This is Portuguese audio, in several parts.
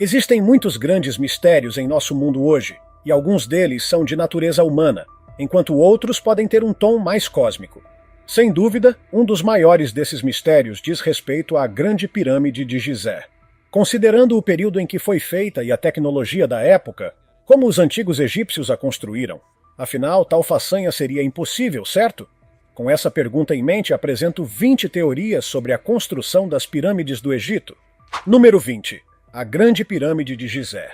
Existem muitos grandes mistérios em nosso mundo hoje, e alguns deles são de natureza humana, enquanto outros podem ter um tom mais cósmico. Sem dúvida, um dos maiores desses mistérios diz respeito à Grande Pirâmide de Gizé. Considerando o período em que foi feita e a tecnologia da época, como os antigos egípcios a construíram? Afinal, tal façanha seria impossível, certo? Com essa pergunta em mente, apresento 20 teorias sobre a construção das pirâmides do Egito. Número 20. A Grande Pirâmide de Gizé.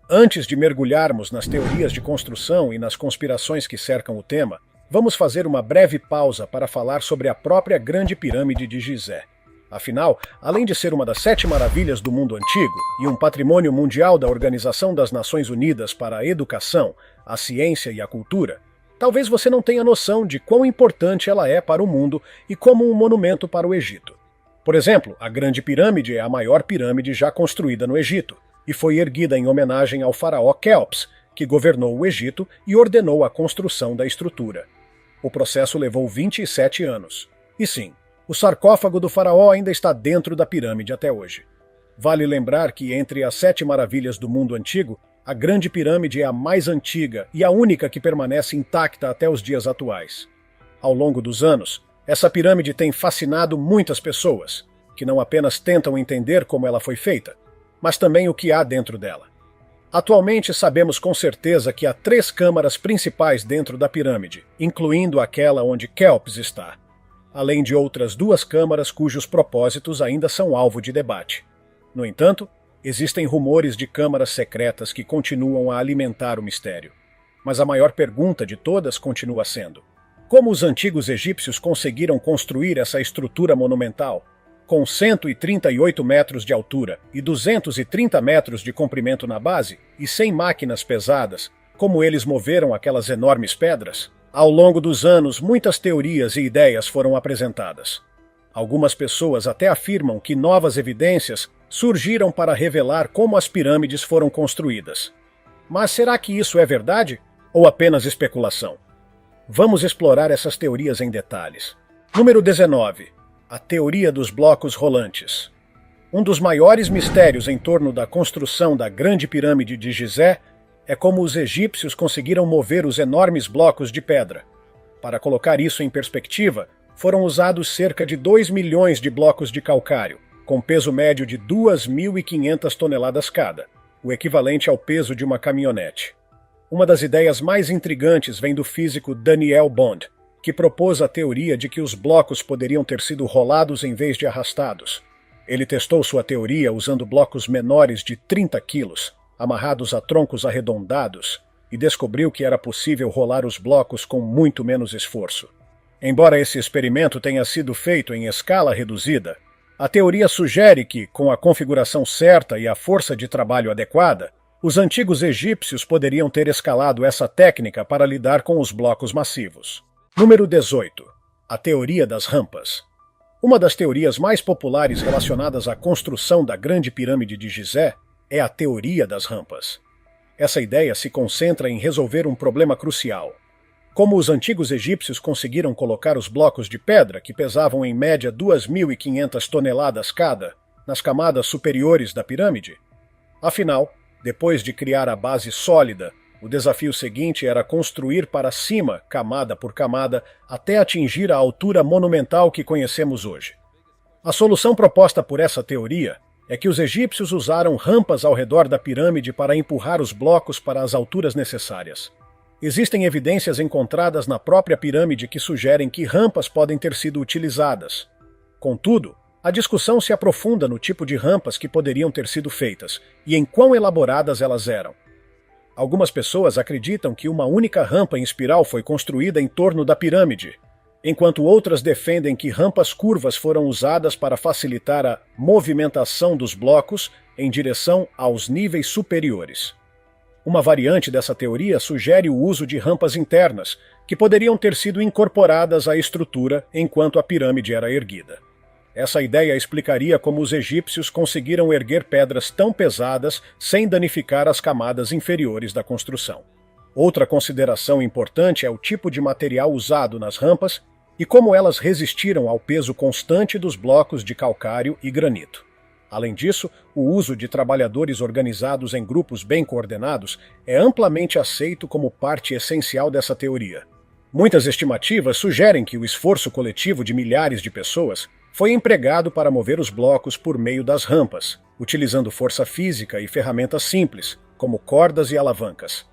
Antes de mergulharmos nas teorias de construção e nas conspirações que cercam o tema, vamos fazer uma breve pausa para falar sobre a própria Grande Pirâmide de Gizé. Afinal, além de ser uma das 7 maravilhas do mundo antigo e um patrimônio mundial da Organização das Nações Unidas para a Educação, a Ciência e a Cultura, talvez você não tenha noção de quão importante ela é para o mundo e como um monumento para o Egito. Por exemplo, a Grande Pirâmide é a maior pirâmide já construída no Egito e foi erguida em homenagem ao faraó Quéops, que governou o Egito e ordenou a construção da estrutura. O processo levou 27 anos. E sim, o sarcófago do faraó ainda está dentro da pirâmide até hoje. Vale lembrar que entre as 7 maravilhas do mundo antigo, a Grande Pirâmide é a mais antiga e a única que permanece intacta até os dias atuais. Ao longo dos anos, essa pirâmide tem fascinado muitas pessoas, que não apenas tentam entender como ela foi feita, mas também o que há dentro dela. Atualmente sabemos com certeza que há 3 câmaras principais dentro da pirâmide, incluindo aquela onde Quéops está, além de outras 2 câmaras cujos propósitos ainda são alvo de debate. No entanto, existem rumores de câmaras secretas que continuam a alimentar o mistério. Mas a maior pergunta de todas continua sendo: como os antigos egípcios conseguiram construir essa estrutura monumental, com 138 metros de altura e 230 metros de comprimento na base, e sem máquinas pesadas, como eles moveram aquelas enormes pedras? Ao longo dos anos, muitas teorias e ideias foram apresentadas. Algumas pessoas até afirmam que novas evidências surgiram para revelar como as pirâmides foram construídas. Mas será que isso é verdade ou apenas especulação? Vamos explorar essas teorias em detalhes. Número 19. A teoria dos blocos rolantes. Um dos maiores mistérios em torno da construção da Grande Pirâmide de Gizé é como os egípcios conseguiram mover os enormes blocos de pedra. Para colocar isso em perspectiva, foram usados cerca de 2 milhões de blocos de calcário, com peso médio de 2.500 toneladas cada, o equivalente ao peso de uma caminhonete. Uma das ideias mais intrigantes vem do físico Daniel Bond, que propôs a teoria de que os blocos poderiam ter sido rolados em vez de arrastados. Ele testou sua teoria usando blocos menores de 30 quilos, amarrados a troncos arredondados, e descobriu que era possível rolar os blocos com muito menos esforço. Embora esse experimento tenha sido feito em escala reduzida, a teoria sugere que, com a configuração certa e a força de trabalho adequada, os antigos egípcios poderiam ter escalado essa técnica para lidar com os blocos massivos. Número 18. A teoria das rampas. Uma das teorias mais populares relacionadas à construção da Grande Pirâmide de Gizé é a teoria das rampas. Essa ideia se concentra em resolver um problema crucial. Como os antigos egípcios conseguiram colocar os blocos de pedra, que pesavam em média 2.500 toneladas cada, nas camadas superiores da pirâmide? Afinal, depois de criar a base sólida, o desafio seguinte era construir para cima, camada por camada, até atingir a altura monumental que conhecemos hoje. A solução proposta por essa teoria é que os egípcios usaram rampas ao redor da pirâmide para empurrar os blocos para as alturas necessárias. Existem evidências encontradas na própria pirâmide que sugerem que rampas podem ter sido utilizadas. Contudo, a discussão se aprofunda no tipo de rampas que poderiam ter sido feitas e em quão elaboradas elas eram. Algumas pessoas acreditam que uma única rampa em espiral foi construída em torno da pirâmide, enquanto outras defendem que rampas curvas foram usadas para facilitar a movimentação dos blocos em direção aos níveis superiores. Uma variante dessa teoria sugere o uso de rampas internas, que poderiam ter sido incorporadas à estrutura enquanto a pirâmide era erguida. Essa ideia explicaria como os egípcios conseguiram erguer pedras tão pesadas sem danificar as camadas inferiores da construção. Outra consideração importante é o tipo de material usado nas rampas e como elas resistiram ao peso constante dos blocos de calcário e granito. Além disso, o uso de trabalhadores organizados em grupos bem coordenados é amplamente aceito como parte essencial dessa teoria. Muitas estimativas sugerem que o esforço coletivo de milhares de pessoas foi empregado para mover os blocos por meio das rampas, utilizando força física e ferramentas simples, como cordas e alavancas.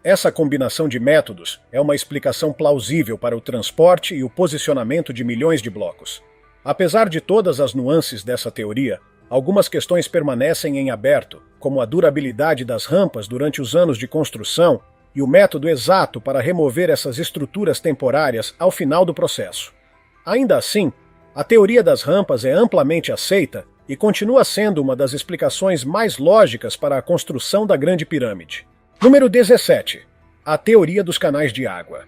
Essa combinação de métodos é uma explicação plausível para o transporte e o posicionamento de milhões de blocos. Apesar de todas as nuances dessa teoria, algumas questões permanecem em aberto, como a durabilidade das rampas durante os anos de construção e o método exato para remover essas estruturas temporárias ao final do processo. Ainda assim, a teoria das rampas é amplamente aceita e continua sendo uma das explicações mais lógicas para a construção da Grande Pirâmide. Número 17. A teoria dos canais de água.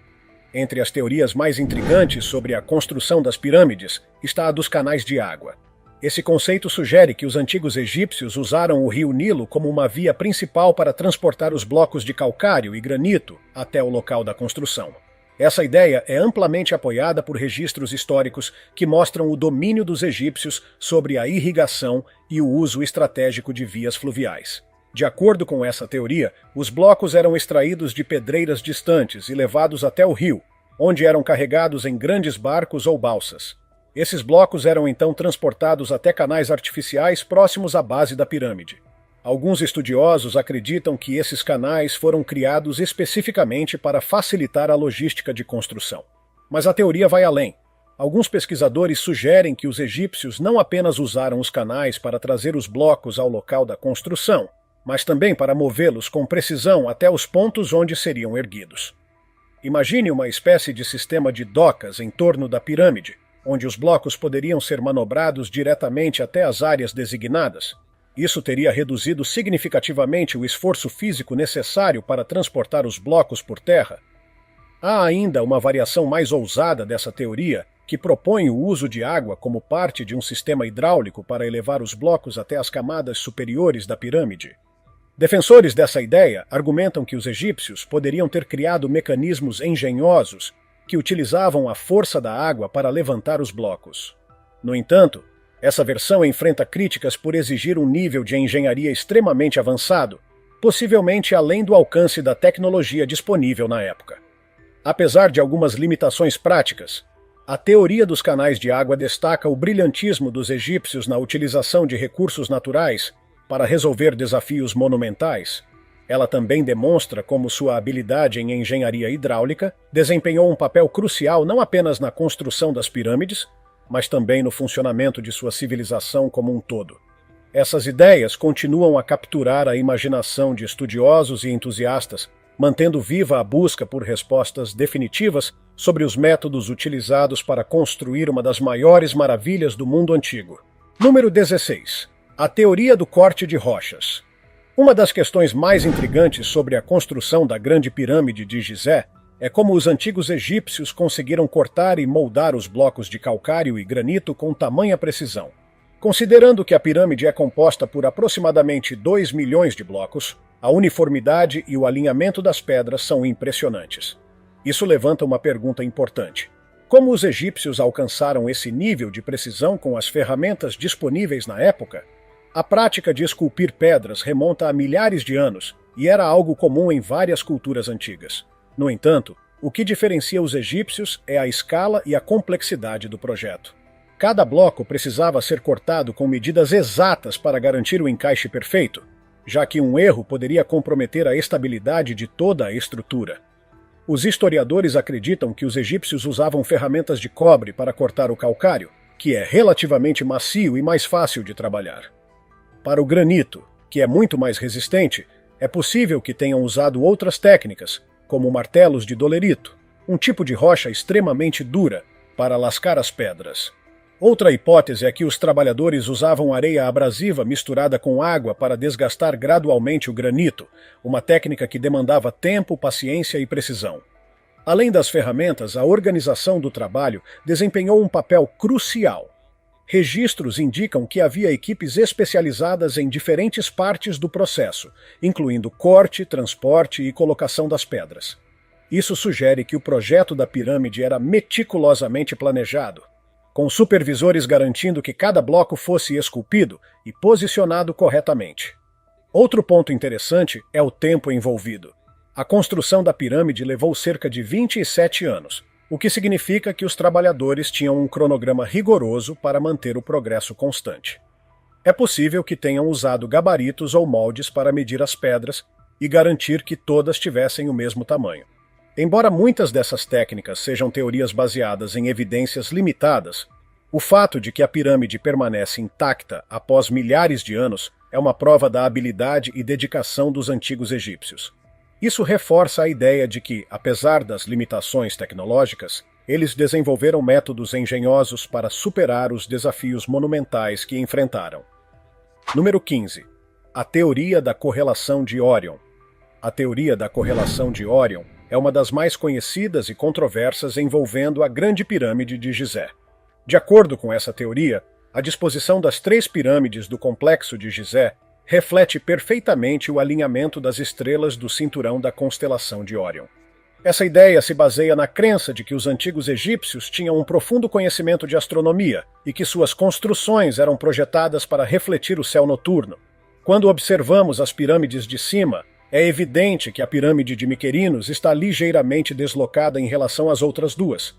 Entre as teorias mais intrigantes sobre a construção das pirâmides está a dos canais de água. Esse conceito sugere que os antigos egípcios usaram o rio Nilo como uma via principal para transportar os blocos de calcário e granito até o local da construção. Essa ideia é amplamente apoiada por registros históricos que mostram o domínio dos egípcios sobre a irrigação e o uso estratégico de vias fluviais. De acordo com essa teoria, os blocos eram extraídos de pedreiras distantes e levados até o rio, onde eram carregados em grandes barcos ou balsas. Esses blocos eram então transportados até canais artificiais próximos à base da pirâmide. Alguns estudiosos acreditam que esses canais foram criados especificamente para facilitar a logística de construção. Mas a teoria vai além. Alguns pesquisadores sugerem que os egípcios não apenas usaram os canais para trazer os blocos ao local da construção, mas também para movê-los com precisão até os pontos onde seriam erguidos. Imagine uma espécie de sistema de docas em torno da pirâmide, onde os blocos poderiam ser manobrados diretamente até as áreas designadas. Isso teria reduzido significativamente o esforço físico necessário para transportar os blocos por terra. Há ainda uma variação mais ousada dessa teoria, que propõe o uso de água como parte de um sistema hidráulico para elevar os blocos até as camadas superiores da pirâmide. Defensores dessa ideia argumentam que os egípcios poderiam ter criado mecanismos engenhosos que utilizavam a força da água para levantar os blocos. No entanto, essa versão enfrenta críticas por exigir um nível de engenharia extremamente avançado, possivelmente além do alcance da tecnologia disponível na época. Apesar de algumas limitações práticas, a teoria dos canais de água destaca o brilhantismo dos egípcios na utilização de recursos naturais para resolver desafios monumentais. Ela também demonstra como sua habilidade em engenharia hidráulica desempenhou um papel crucial não apenas na construção das pirâmides, mas também no funcionamento de sua civilização como um todo. Essas ideias continuam a capturar a imaginação de estudiosos e entusiastas, mantendo viva a busca por respostas definitivas sobre os métodos utilizados para construir uma das maiores maravilhas do mundo antigo. Número 16. A teoria do corte de rochas. Uma das questões mais intrigantes sobre a construção da Grande Pirâmide de Gizé é como os antigos egípcios conseguiram cortar e moldar os blocos de calcário e granito com tamanha precisão. Considerando que a pirâmide é composta por aproximadamente 2 milhões de blocos, a uniformidade e o alinhamento das pedras são impressionantes. Isso levanta uma pergunta importante. Como os egípcios alcançaram esse nível de precisão com as ferramentas disponíveis na época? A prática de esculpir pedras remonta a milhares de anos e era algo comum em várias culturas antigas. No entanto, o que diferencia os egípcios é a escala e a complexidade do projeto. Cada bloco precisava ser cortado com medidas exatas para garantir o encaixe perfeito, já que um erro poderia comprometer a estabilidade de toda a estrutura. Os historiadores acreditam que os egípcios usavam ferramentas de cobre para cortar o calcário, que é relativamente macio e mais fácil de trabalhar. Para o granito, que é muito mais resistente, é possível que tenham usado outras técnicas, como martelos de dolerito, um tipo de rocha extremamente dura, para lascar as pedras. Outra hipótese é que os trabalhadores usavam areia abrasiva misturada com água para desgastar gradualmente o granito, uma técnica que demandava tempo, paciência e precisão. Além das ferramentas, a organização do trabalho desempenhou um papel crucial. Registros indicam que havia equipes especializadas em diferentes partes do processo, incluindo corte, transporte e colocação das pedras. Isso sugere que o projeto da pirâmide era meticulosamente planejado. com supervisores garantindo que cada bloco fosse esculpido e posicionado corretamente. Outro ponto interessante é o tempo envolvido. A construção da pirâmide levou cerca de 27 anos, o que significa que os trabalhadores tinham um cronograma rigoroso para manter o progresso constante. É possível que tenham usado gabaritos ou moldes para medir as pedras e garantir que todas tivessem o mesmo tamanho. Embora muitas dessas técnicas sejam teorias baseadas em evidências limitadas, o fato de que a pirâmide permanece intacta após milhares de anos é uma prova da habilidade e dedicação dos antigos egípcios. Isso reforça a ideia de que, apesar das limitações tecnológicas, eles desenvolveram métodos engenhosos para superar os desafios monumentais que enfrentaram. Número 15. A teoria da correlação de Órion. A teoria da correlação de Órion é uma das mais conhecidas e controversas envolvendo a Grande Pirâmide de Gizé. De acordo com essa teoria, a disposição das 3 pirâmides do complexo de Gizé reflete perfeitamente o alinhamento das estrelas do cinturão da constelação de Órion. Essa ideia se baseia na crença de que os antigos egípcios tinham um profundo conhecimento de astronomia e que suas construções eram projetadas para refletir o céu noturno. Quando observamos as pirâmides de cima, é evidente que a pirâmide de Miquerinos está ligeiramente deslocada em relação às outras duas.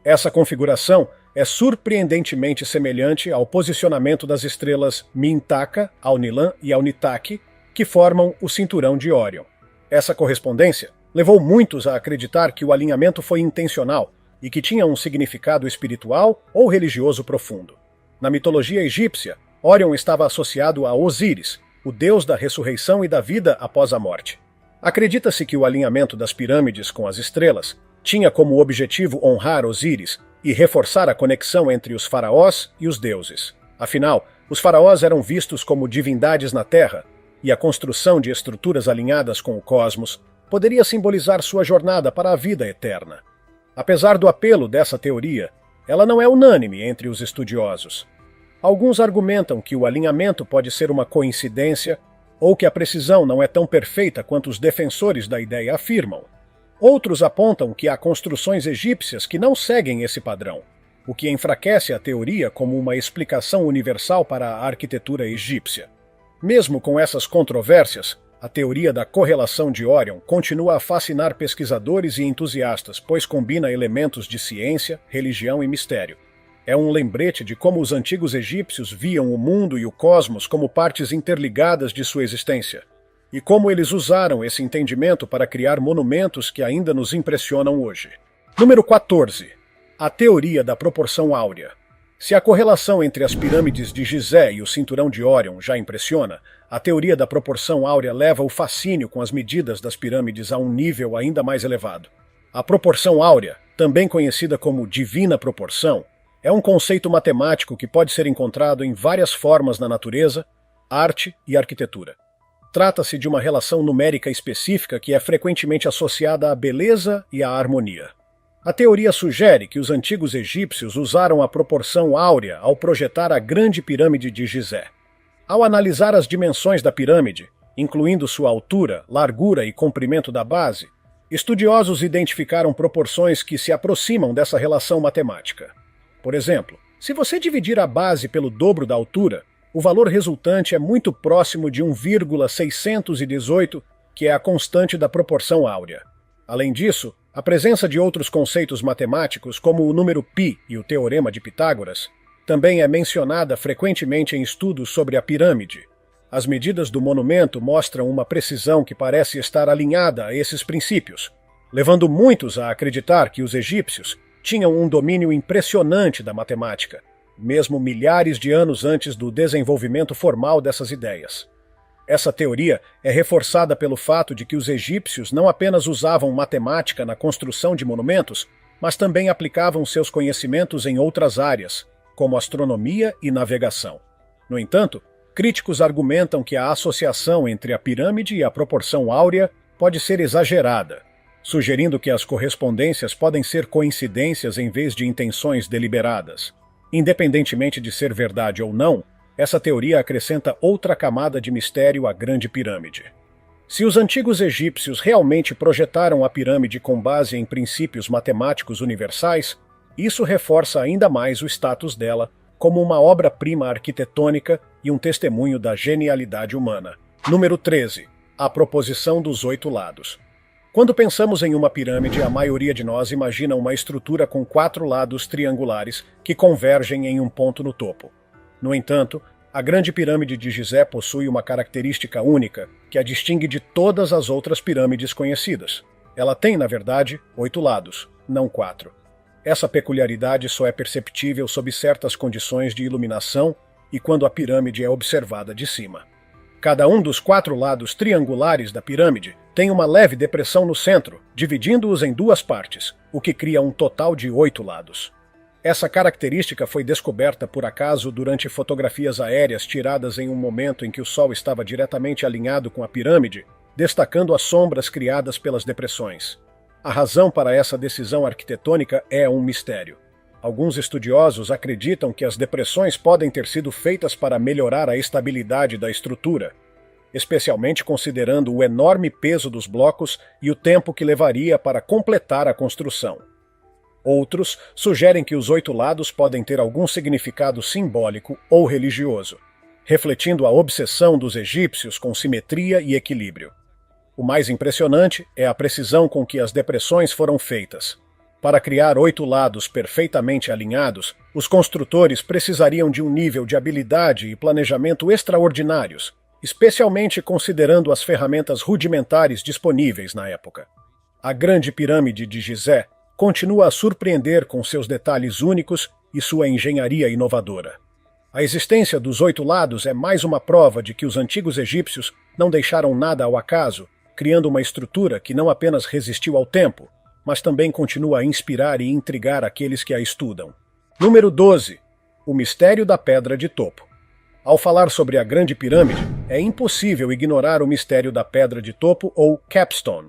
Essa configuração é surpreendentemente semelhante ao posicionamento das estrelas Mintaka, Alnilam e Alnitak, que formam o cinturão de Órion. Essa correspondência levou muitos a acreditar que o alinhamento foi intencional e que tinha um significado espiritual ou religioso profundo. Na mitologia egípcia, Órion estava associado a Osíris, o deus da ressurreição e da vida após a morte. Acredita-se que o alinhamento das pirâmides com as estrelas tinha como objetivo honrar Osíris e reforçar a conexão entre os faraós e os deuses. Afinal, os faraós eram vistos como divindades na Terra, e a construção de estruturas alinhadas com o cosmos poderia simbolizar sua jornada para a vida eterna. Apesar do apelo dessa teoria, ela não é unânime entre os estudiosos. Alguns argumentam que o alinhamento pode ser uma coincidência ou que a precisão não é tão perfeita quanto os defensores da ideia afirmam. Outros apontam que há construções egípcias que não seguem esse padrão, o que enfraquece a teoria como uma explicação universal para a arquitetura egípcia. Mesmo com essas controvérsias, a teoria da correlação de Órion continua a fascinar pesquisadores e entusiastas, pois combina elementos de ciência, religião e mistério. É um lembrete de como os antigos egípcios viam o mundo e o cosmos como partes interligadas de sua existência, e como eles usaram esse entendimento para criar monumentos que ainda nos impressionam hoje. Número 14. A teoria da proporção áurea. Se a correlação entre as pirâmides de Gizé e o cinturão de Órion já impressiona, a teoria da proporção áurea leva o fascínio com as medidas das pirâmides a um nível ainda mais elevado. A proporção áurea, também conhecida como divina proporção, é um conceito matemático que pode ser encontrado em várias formas na natureza, arte e arquitetura. Trata-se de uma relação numérica específica que é frequentemente associada à beleza e à harmonia. A teoria sugere que os antigos egípcios usaram a proporção áurea ao projetar a Grande Pirâmide de Gizé. Ao analisar as dimensões da pirâmide, incluindo sua altura, largura e comprimento da base, estudiosos identificaram proporções que se aproximam dessa relação matemática. Por exemplo, se você dividir a base pelo dobro da altura, o valor resultante é muito próximo de 1,618, que é a constante da proporção áurea. Além disso, a presença de outros conceitos matemáticos, como o número π e o teorema de Pitágoras, também é mencionada frequentemente em estudos sobre a pirâmide. As medidas do monumento mostram uma precisão que parece estar alinhada a esses princípios, levando muitos a acreditar que os egípcios tinham um domínio impressionante da matemática, mesmo milhares de anos antes do desenvolvimento formal dessas ideias. Essa teoria é reforçada pelo fato de que os egípcios não apenas usavam matemática na construção de monumentos, mas também aplicavam seus conhecimentos em outras áreas, como astronomia e navegação. No entanto, críticos argumentam que a associação entre a pirâmide e a proporção áurea pode ser exagerada, sugerindo que as correspondências podem ser coincidências em vez de intenções deliberadas. Independentemente de ser verdade ou não, essa teoria acrescenta outra camada de mistério à Grande Pirâmide. Se os antigos egípcios realmente projetaram a pirâmide com base em princípios matemáticos universais, Isso reforça ainda mais o status dela como uma obra-prima arquitetônica e um testemunho da genialidade humana. Número 13. A proposição dos 8 lados. Quando pensamos em uma pirâmide, a maioria de nós imagina uma estrutura com 4 lados triangulares que convergem em um ponto no topo. No entanto, a Grande Pirâmide de Gizé possui uma característica única que a distingue de todas as outras pirâmides conhecidas. Ela tem, na verdade, 8 lados, não 4. Essa peculiaridade só é perceptível sob certas condições de iluminação e quando a pirâmide é observada de cima. Cada um dos 4 lados triangulares da pirâmide tem uma leve depressão no centro, dividindo-os em 2 partes, o que cria um total de 8 lados. Essa característica foi descoberta por acaso durante fotografias aéreas tiradas em um momento em que o Sol estava diretamente alinhado com a pirâmide, destacando as sombras criadas pelas depressões. A razão para essa decisão arquitetônica é um mistério. Alguns estudiosos acreditam que as depressões podem ter sido feitas para melhorar a estabilidade da estrutura, especialmente considerando o enorme peso dos blocos e o tempo que levaria para completar a construção. Outros sugerem que os 8 lados podem ter algum significado simbólico ou religioso, refletindo a obsessão dos egípcios com simetria e equilíbrio. O mais impressionante é a precisão com que as depressões foram feitas. Para criar 8 lados perfeitamente alinhados, os construtores precisariam de um nível de habilidade e planejamento extraordinários, especialmente considerando as ferramentas rudimentares disponíveis na época. A Grande Pirâmide de Gizé continua a surpreender com seus detalhes únicos e sua engenharia inovadora. A existência dos 8 lados é mais uma prova de que os antigos egípcios não deixaram nada ao acaso, criando uma estrutura que não apenas resistiu ao tempo, mas também continua a inspirar e intrigar aqueles que a estudam. Número 12. O mistério da Pedra de Topo. Ao falar sobre a Grande Pirâmide, é impossível ignorar o mistério da Pedra de Topo ou capstone.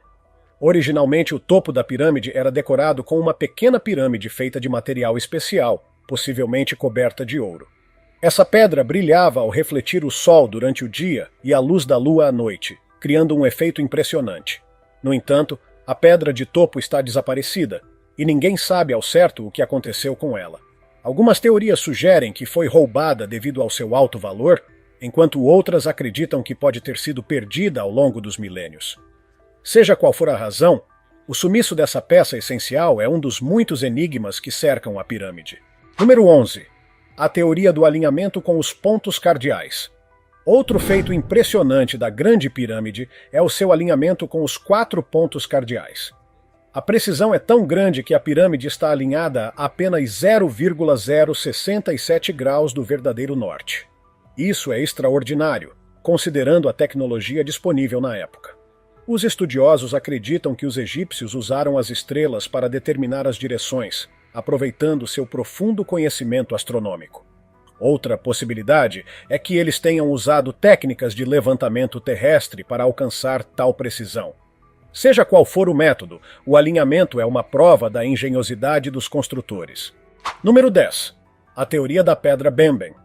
Originalmente, o topo da pirâmide era decorado com uma pequena pirâmide feita de material especial, possivelmente coberta de ouro. Essa pedra brilhava ao refletir o sol durante o dia e a luz da lua à noite, criando um efeito impressionante. No entanto, a Pedra de Topo está desaparecida, e ninguém sabe ao certo o que aconteceu com ela. Algumas teorias sugerem que foi roubada devido ao seu alto valor, enquanto outras acreditam que pode ter sido perdida ao longo dos milênios. Seja qual for a razão, o sumiço dessa peça essencial é um dos muitos enigmas que cercam a pirâmide. Número 11. A teoria do alinhamento com os pontos cardeais. Outro feito impressionante da Grande Pirâmide é o seu alinhamento com os 4 pontos cardeais. A precisão é tão grande que a pirâmide está alinhada a apenas 0,067 graus do verdadeiro norte. Isso é extraordinário, considerando a tecnologia disponível na época. Os estudiosos acreditam que os egípcios usaram as estrelas para determinar as direções, aproveitando seu profundo conhecimento astronômico. Outra possibilidade é que eles tenham usado técnicas de levantamento terrestre para alcançar tal precisão. Seja qual for o método, o alinhamento é uma prova da engenhosidade dos construtores. Número 10. A teoria da pedra Bemben.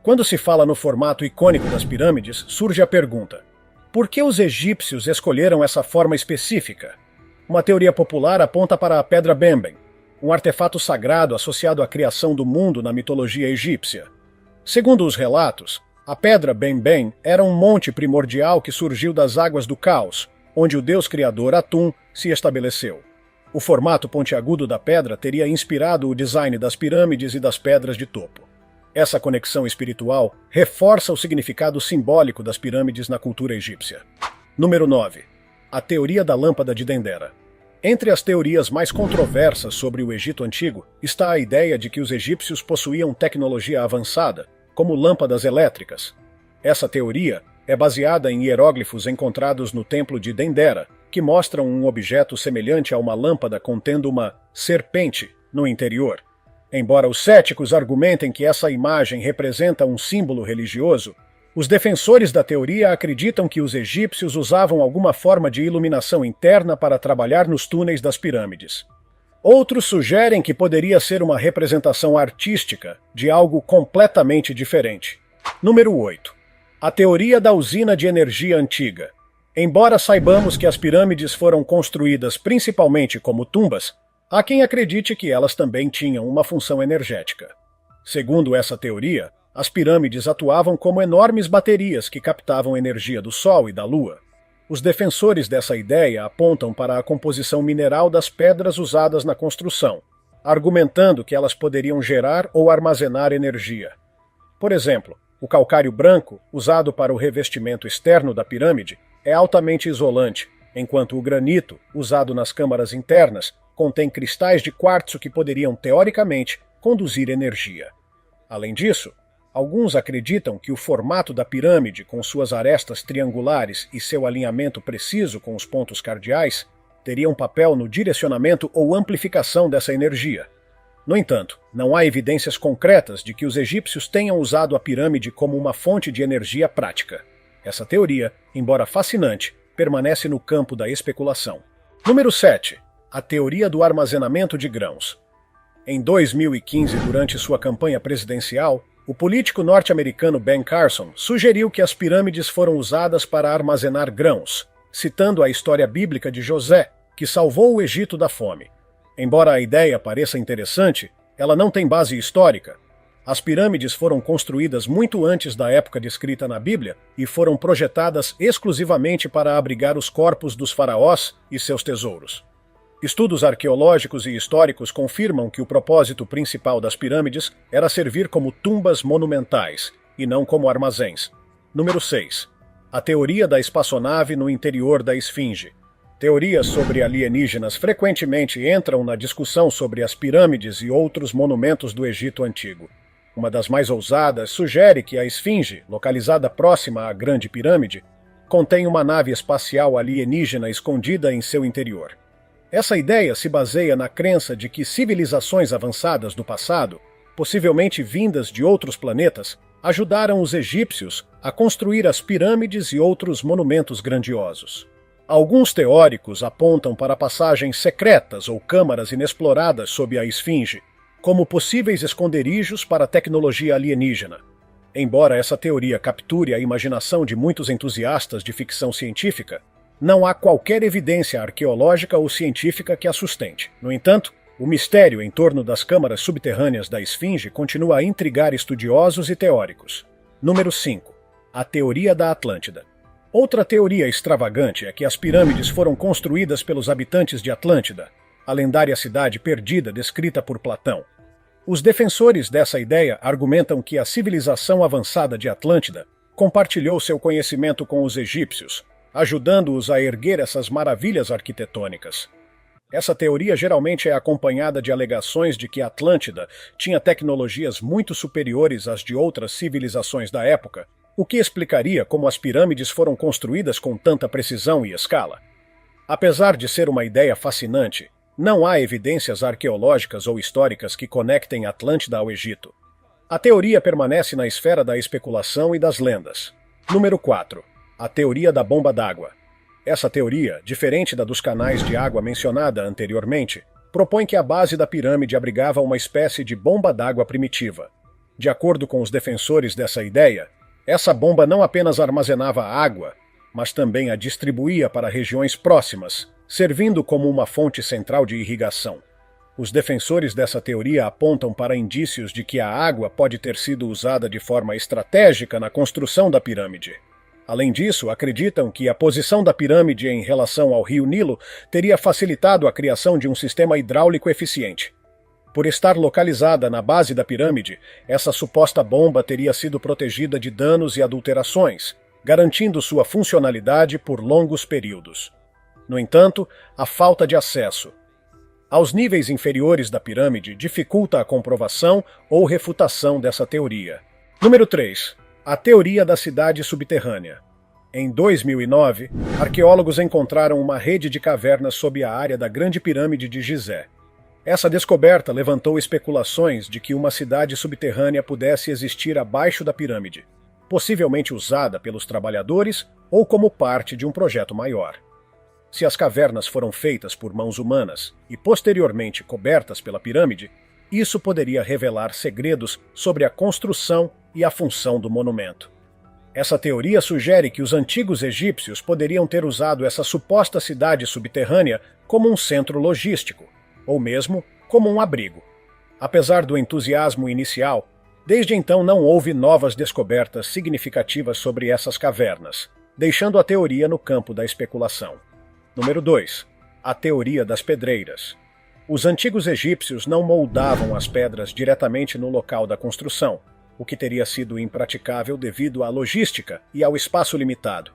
Quando se fala no formato icônico das pirâmides, surge a pergunta: por que os egípcios escolheram essa forma específica? Uma teoria popular aponta para a pedra Bemben, um artefato sagrado associado à criação do mundo na mitologia egípcia. Segundo os relatos, a pedra Bemben era um monte primordial que surgiu das águas do caos, onde o deus criador Atum se estabeleceu. O formato pontiagudo da pedra teria inspirado o design das pirâmides e das pedras de topo. Essa conexão espiritual reforça o significado simbólico das pirâmides na cultura egípcia. Número 9. A teoria da lâmpada de Dendera. Entre as teorias mais controversas sobre o Egito Antigo está a ideia de que os egípcios possuíam tecnologia avançada, como lâmpadas elétricas. Essa teoria é baseada em hieróglifos encontrados no templo de Dendera, que mostram um objeto semelhante a uma lâmpada contendo uma serpente no interior. Embora os céticos argumentem que essa imagem representa um símbolo religioso, os defensores da teoria acreditam que os egípcios usavam alguma forma de iluminação interna para trabalhar nos túneis das pirâmides. Outros sugerem que poderia ser uma representação artística de algo completamente diferente. Número 8. A teoria da usina de energia antiga. Embora saibamos que as pirâmides foram construídas principalmente como tumbas, Há quem acredite que elas também tinham uma função energética. Segundo essa teoria, as pirâmides atuavam como enormes baterias que captavam energia do Sol e da Lua. Os defensores dessa ideia apontam para a composição mineral das pedras usadas na construção, argumentando que elas poderiam gerar ou armazenar energia. Por exemplo, o calcário branco, usado para o revestimento externo da pirâmide, é altamente isolante, enquanto o granito, usado nas câmaras internas, contém cristais de quartzo que poderiam, teoricamente, conduzir energia. Além disso, alguns acreditam que o formato da pirâmide, com suas arestas triangulares e seu alinhamento preciso com os pontos cardeais, teria um papel no direcionamento ou amplificação dessa energia. No entanto, não há evidências concretas de que os egípcios tenham usado a pirâmide como uma fonte de energia prática. Essa teoria, embora fascinante, permanece no campo da especulação. Número 7. A teoria do armazenamento de grãos. Em 2015, durante sua campanha presidencial, o político norte-americano Ben Carson sugeriu que as pirâmides foram usadas para armazenar grãos, citando a história bíblica de José, que salvou o Egito da fome. Embora a ideia pareça interessante, ela não tem base histórica. As pirâmides foram construídas muito antes da época descrita na Bíblia e foram projetadas exclusivamente para abrigar os corpos dos faraós e seus tesouros. Estudos arqueológicos e históricos confirmam que o propósito principal das pirâmides era servir como tumbas monumentais, e não como armazéns. Número 6. A teoria da espaçonave no interior da esfinge. Teorias sobre alienígenas frequentemente entram na discussão sobre as pirâmides e outros monumentos do Egito Antigo. Uma das mais ousadas sugere que a esfinge, localizada próxima à Grande Pirâmide, contém uma nave espacial alienígena escondida em seu interior. Essa ideia se baseia na crença de que civilizações avançadas do passado, possivelmente vindas de outros planetas, ajudaram os egípcios a construir as pirâmides e outros monumentos grandiosos. Alguns teóricos apontam para passagens secretas ou câmaras inexploradas sob a esfinge, como possíveis esconderijos para a tecnologia alienígena. Embora essa teoria capture a imaginação de muitos entusiastas de ficção científica, não há qualquer evidência arqueológica ou científica que a sustente. No entanto, o mistério em torno das câmaras subterrâneas da esfinge continua a intrigar estudiosos e teóricos. Número 5. A teoria da Atlântida. Outra teoria extravagante é que as pirâmides foram construídas pelos habitantes de Atlântida, a lendária cidade perdida descrita por Platão. Os defensores dessa ideia argumentam que a civilização avançada de Atlântida compartilhou seu conhecimento com os egípcios, ajudando-os a erguer essas maravilhas arquitetônicas. Essa teoria geralmente é acompanhada de alegações de que Atlântida tinha tecnologias muito superiores às de outras civilizações da época, o que explicaria como as pirâmides foram construídas com tanta precisão e escala. Apesar de ser uma ideia fascinante, não há evidências arqueológicas ou históricas que conectem Atlântida ao Egito. A teoria permanece na esfera da especulação e das lendas. Número 4. A teoria da bomba d'água. Essa teoria, diferente da dos canais de água mencionada anteriormente, propõe que a base da pirâmide abrigava uma espécie de bomba d'água primitiva. De acordo com os defensores dessa ideia, essa bomba não apenas armazenava água, mas também a distribuía para regiões próximas, servindo como uma fonte central de irrigação. Os defensores dessa teoria apontam para indícios de que a água pode ter sido usada de forma estratégica na construção da pirâmide. Além disso, acreditam que a posição da pirâmide em relação ao rio Nilo teria facilitado a criação de um sistema hidráulico eficiente. Por estar localizada na base da pirâmide, essa suposta bomba teria sido protegida de danos e adulterações, garantindo sua funcionalidade por longos períodos. No entanto, a falta de acesso aos níveis inferiores da pirâmide dificulta a comprovação ou refutação dessa teoria. Número 3. A teoria da cidade subterrânea. Em 2009, arqueólogos encontraram uma rede de cavernas sob a área da Grande Pirâmide de Gizé. Essa descoberta levantou especulações de que uma cidade subterrânea pudesse existir abaixo da pirâmide, possivelmente usada pelos trabalhadores ou como parte de um projeto maior. Se as cavernas foram feitas por mãos humanas e posteriormente cobertas pela pirâmide, isso poderia revelar segredos sobre a construção e a função do monumento. Essa teoria sugere que os antigos egípcios poderiam ter usado essa suposta cidade subterrânea como um centro logístico, ou mesmo como um abrigo. Apesar do entusiasmo inicial, desde então não houve novas descobertas significativas sobre essas cavernas, deixando a teoria no campo da especulação. Número 2. A teoria das pedreiras. Os antigos egípcios não moldavam as pedras diretamente no local da construção, o que teria sido impraticável devido à logística e ao espaço limitado.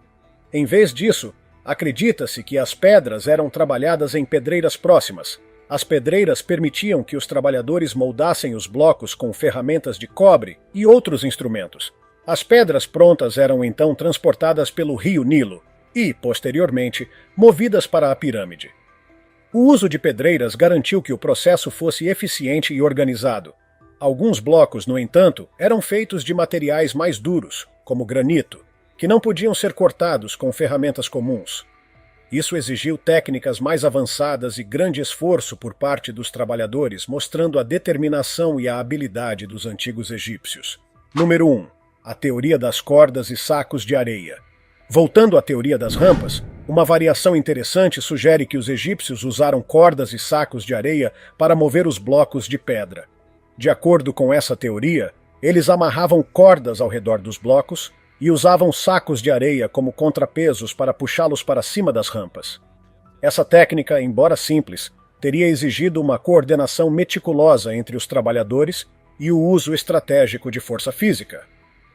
Em vez disso, acredita-se que as pedras eram trabalhadas em pedreiras próximas. As pedreiras permitiam que os trabalhadores moldassem os blocos com ferramentas de cobre e outros instrumentos. As pedras prontas eram então transportadas pelo rio Nilo e, posteriormente, movidas para a pirâmide. O uso de pedreiras garantiu que o processo fosse eficiente e organizado. Alguns blocos, no entanto, eram feitos de materiais mais duros, como granito, que não podiam ser cortados com ferramentas comuns. Isso exigiu técnicas mais avançadas e grande esforço por parte dos trabalhadores, mostrando a determinação e a habilidade dos antigos egípcios. Número 1. A teoria das cordas e sacos de areia. Voltando à teoria das rampas, uma variação interessante sugere que os egípcios usaram cordas e sacos de areia para mover os blocos de pedra. De acordo com essa teoria, eles amarravam cordas ao redor dos blocos e usavam sacos de areia como contrapesos para puxá-los para cima das rampas. Essa técnica, embora simples, teria exigido uma coordenação meticulosa entre os trabalhadores e o uso estratégico de força física.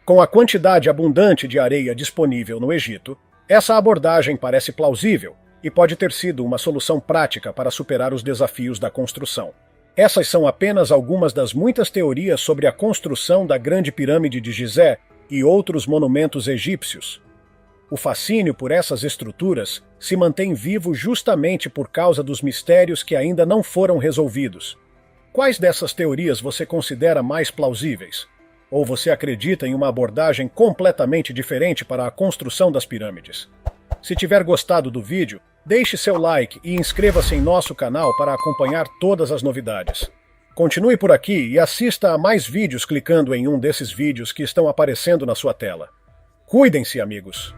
Com a quantidade abundante de areia disponível no Egito, essa abordagem parece plausível e pode ter sido uma solução prática para superar os desafios da construção. Essas são apenas algumas das muitas teorias sobre a construção da Grande Pirâmide de Gizé e outros monumentos egípcios. O fascínio por essas estruturas se mantém vivo justamente por causa dos mistérios que ainda não foram resolvidos. Quais dessas teorias você considera mais plausíveis? Ou você acredita em uma abordagem completamente diferente para a construção das pirâmides? Se tiver gostado do vídeo, deixe seu like e inscreva-se em nosso canal para acompanhar todas as novidades. Continue por aqui e assista a mais vídeos clicando em um desses vídeos que estão aparecendo na sua tela. Cuidem-se, amigos!